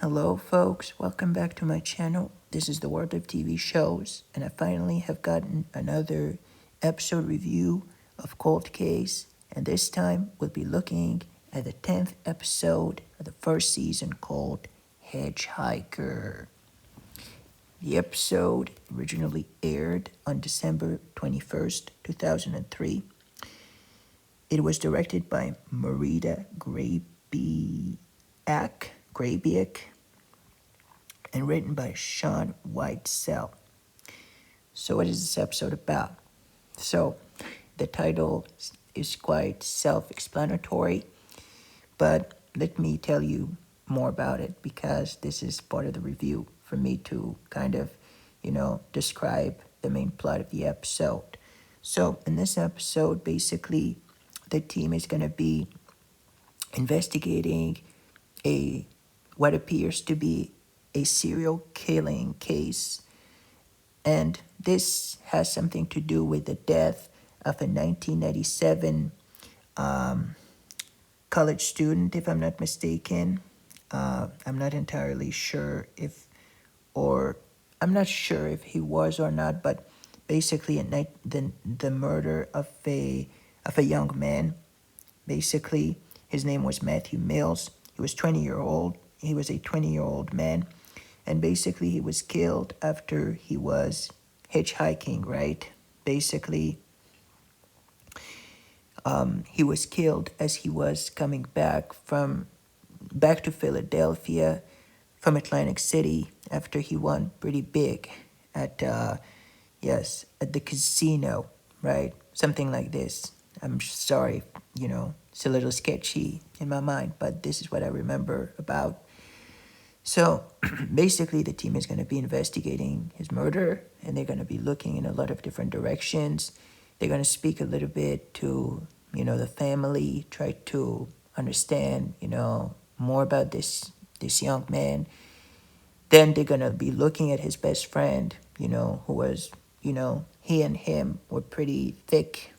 Hello, folks. Welcome back to my channel. This is the world of TV shows, and I finally have gotten another episode review of Cold Case, and this time we'll be looking at the 10th episode of the first season called Hitchhiker. The episode originally aired on December 21st, 2003. It was directed by Marita Grabiak and written by Sean Whitesell. So what is this episode about? So the title is quite self-explanatory, but let me tell you more about it because this is part of the review for me to kind of, describe the main plot of the episode. So in this episode, basically, the team is going to be investigating what appears to be a serial killing case, and this has something to do with the death of a 1997 college student, if I'm not mistaken. I'm not entirely sure I'm not sure if he was or not, but basically the murder of a young man. Basically, his name was Matthew Mills. He was He was a 20-year-old man, and basically he was killed after he was hitchhiking, right? Basically, he was killed as he was coming back to Philadelphia from Atlantic City after he won pretty big at at the casino, right? Something like this. I'm sorry, it's a little sketchy in my mind, but this is what I remember about. So basically, the team is going to be investigating his murder, and they're going to be looking in a lot of different directions. They're going to speak a little bit to, the family, try to understand, more about this young man. Then they're going to be looking at his best friend, who was, he and him were pretty thick,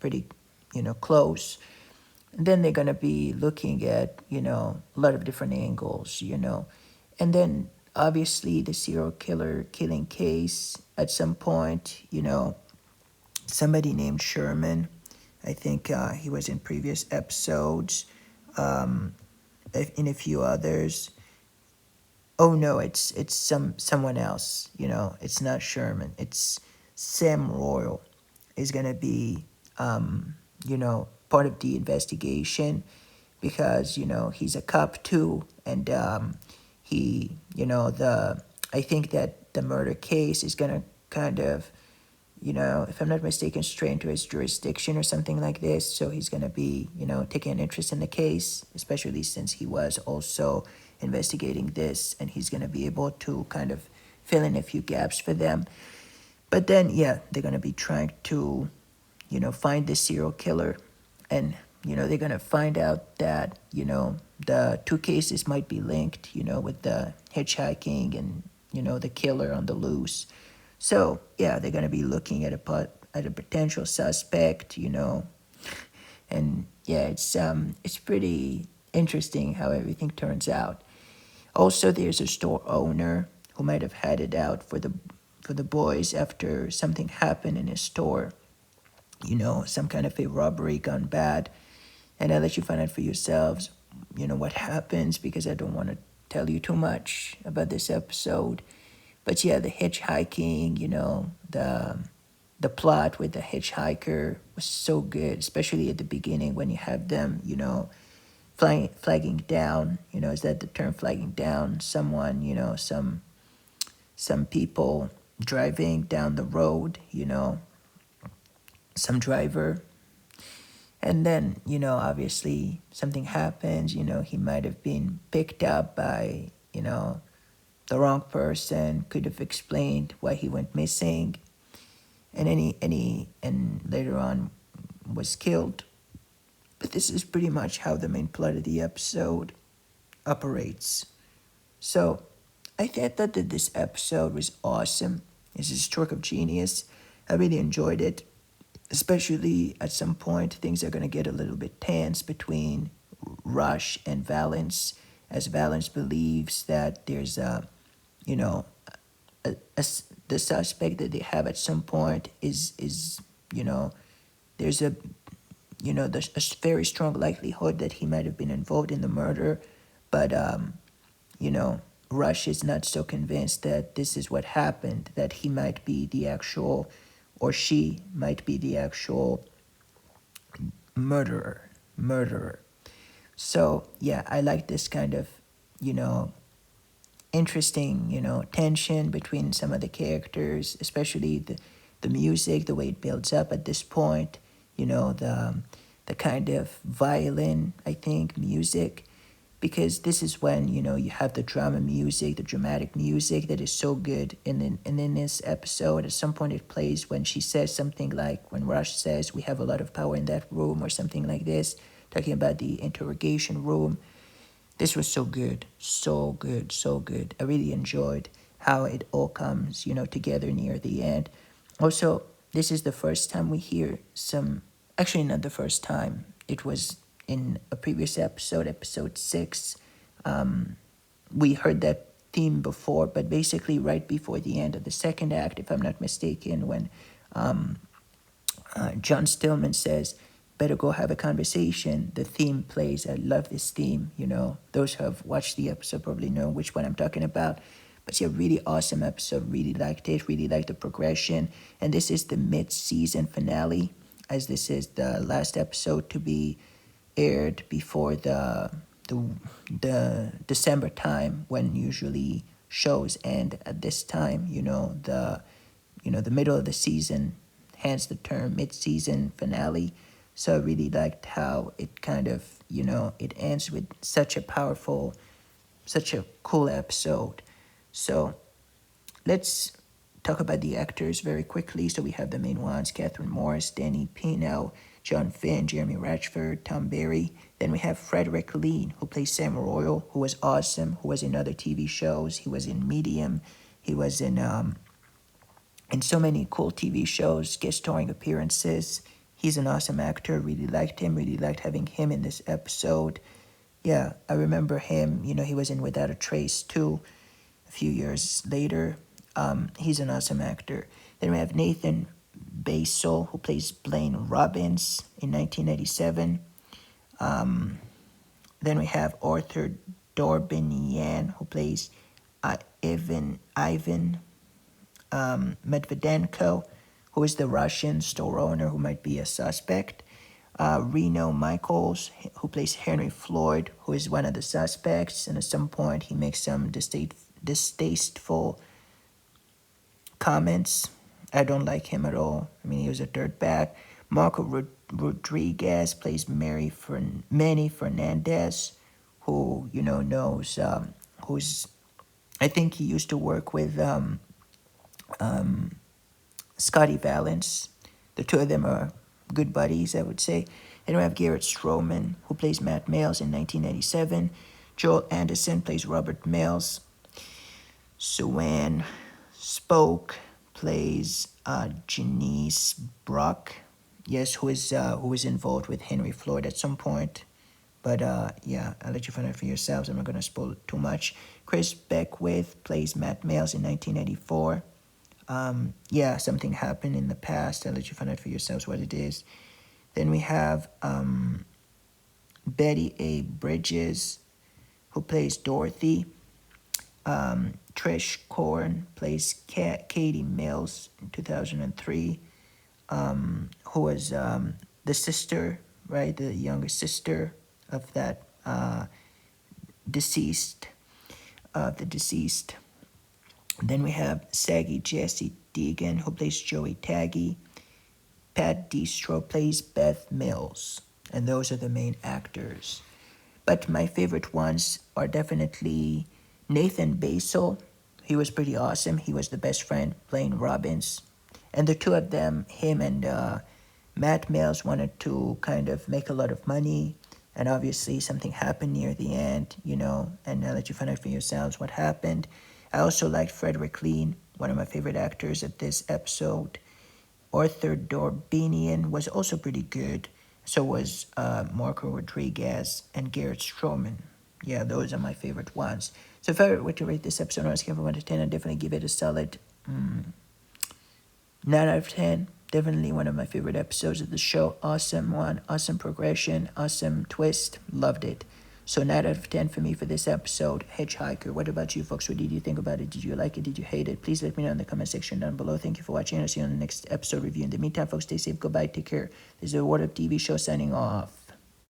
pretty, close. And then they're going to be looking at, a lot of different angles, And then obviously the serial killer killing case at some point, somebody named Sherman. I think he was in previous episodes, in a few others. Oh no, it's someone else, It's not Sherman. It's Sam Royal is going to be, part of the investigation because, he's a cop too. And I think that the murder case is going to kind of, if I'm not mistaken, stray into his jurisdiction or something like this. So he's going to be, taking an interest in the case, especially since he was also investigating this, and he's going to be able to kind of fill in a few gaps for them. But then, they're going to be trying to, find the serial killer, and, they're going to find out that, the two cases might be linked, with the hitchhiking and, the killer on the loose. So, they're going to be looking at a potential suspect, and it's pretty interesting how everything turns out. Also, there's a store owner who might have had it out for the boys after something happened in his store, some kind of a robbery gone bad. And I'll let you find out for yourselves, what happens, because I don't want to tell you too much about this episode. But the hitchhiking, the plot with the hitchhiker was so good, especially at the beginning when you have them, flagging down, is that the term, flagging down someone, some people driving down the road, some driver. And then, obviously something happens, he might have been picked up by, the wrong person, could have explained why he went missing, and later on was killed. But this is pretty much how the main plot of the episode operates. So I thought that this episode was awesome. It's a stroke of genius. I really enjoyed it, especially at some point things are going to get a little bit tense between Rush and Valance as Valance believes that there's you know, the suspect that they have at some point is you know, there's a there's a very strong likelihood that he might have been involved in the murder, but you know, Rush is not so convinced that this is what happened, that he might be the actual, or she might be the actual murderer. So yeah, I like this kind of, you know, interesting, tension between some of the characters, especially the music, the way it builds up at this point, the kind of violin, I think, music, because this is when, you have the drama music, the dramatic music that is so good. And in this episode, at some point it plays when she says something like, when Rush says, "We have a lot of power in that room," or something like this, talking about the interrogation room. This was so good, so good, so good. I really enjoyed how it all comes, together near the end. Also, this is the first time we hear some, actually, not the first time. It was in a previous episode, episode 6. We heard that theme before, but basically, right before the end of the second act, if I'm not mistaken, when John Stillman says, "Better go have a conversation," the theme plays. I love this theme. Those who have watched the episode probably know which one I'm talking about. But it's a really awesome episode. Really liked it. Really liked the progression. And this is the mid-season finale, as this is the last episode to be aired before the the December time, when usually shows end at this time. The middle of the season, hence the term mid-season finale. So I really liked how it kind of, it ends with such a powerful, such a cool episode. So let's talk about the actors very quickly. So we have the main ones: Catherine Morris, Danny Pino, John Finn, Jeremy Ratchford, Tom Barry. Then we have Frederick Lean, who plays Sam Royal, who was awesome, who was in other TV shows. He was in Medium. He was in so many cool TV shows, guest starring appearances. He's an awesome actor. Really liked him. Really liked having him in this episode. Yeah, I remember him. He was in Without a Trace too, a few years later. He's an awesome actor. Then we have Nathan Basil, who plays Blaine Robbins in 1987. Then we have Arthur Dorbinian, who plays Ivan Medvedenko, who is the Russian store owner who might be a suspect. Reno Michaels, who plays Henry Floyd, who is one of the suspects, and at some point he makes some distasteful comments. I don't like him at all. I mean, he was a dirtbag. Marco Rodriguez plays Manny Fernandez, who knows, who's, I think he used to work with Scotty Valance. The two of them are good buddies, I would say. Then we have Garrett Stroman, who plays Matt Males in 1997. Joel Anderson plays Robert Males. Suanne Spoke plays Janice Brock. Yes, who is involved with Henry Floyd at some point. But yeah, I'll let you find out for yourselves. I'm not going to spoil it too much. Chris Beckwith plays Matt Males in 1984. Yeah, something happened in the past. I'll let you find out for yourselves what it is. Then we have Betty A. Bridges, who plays Dorothy. Trish Korn plays Katie Mills in 2003, who was the sister, right, the younger sister of that deceased, the deceased. Then we have Saggy Jesse Deegan, who plays Joey Taggy. Pat Distro plays Beth Mills. And those are the main actors. But my favorite ones are definitely Nathan Basil. He was pretty awesome. He was the best friend playing Robbins. And the two of them, him and Matt Mills, wanted to kind of make a lot of money. And obviously something happened near the end, and I'll let you find out for yourselves what happened. I also liked Frederick Lean, one of my favorite actors at this episode. Arthur Dorbinian was also pretty good. So was Marco Rodriguez and Garrett Stroman. Yeah, those are my favorite ones. So if I were to rate this episode on a scale from 1 to 10, I'd definitely give it a solid 9 out of 10. Definitely one of my favorite episodes of the show. Awesome one, awesome progression, awesome twist. Loved it. So 9 out of 10 for me for this episode, Hitchhiker. What about you folks? What did you think about it? Did you like it? Did you hate it? Please let me know in the comment section down below. Thank you for watching. I'll see you on the next episode review. In the meantime, folks, stay safe. Goodbye. Take care. This is a Word Up TV show signing off.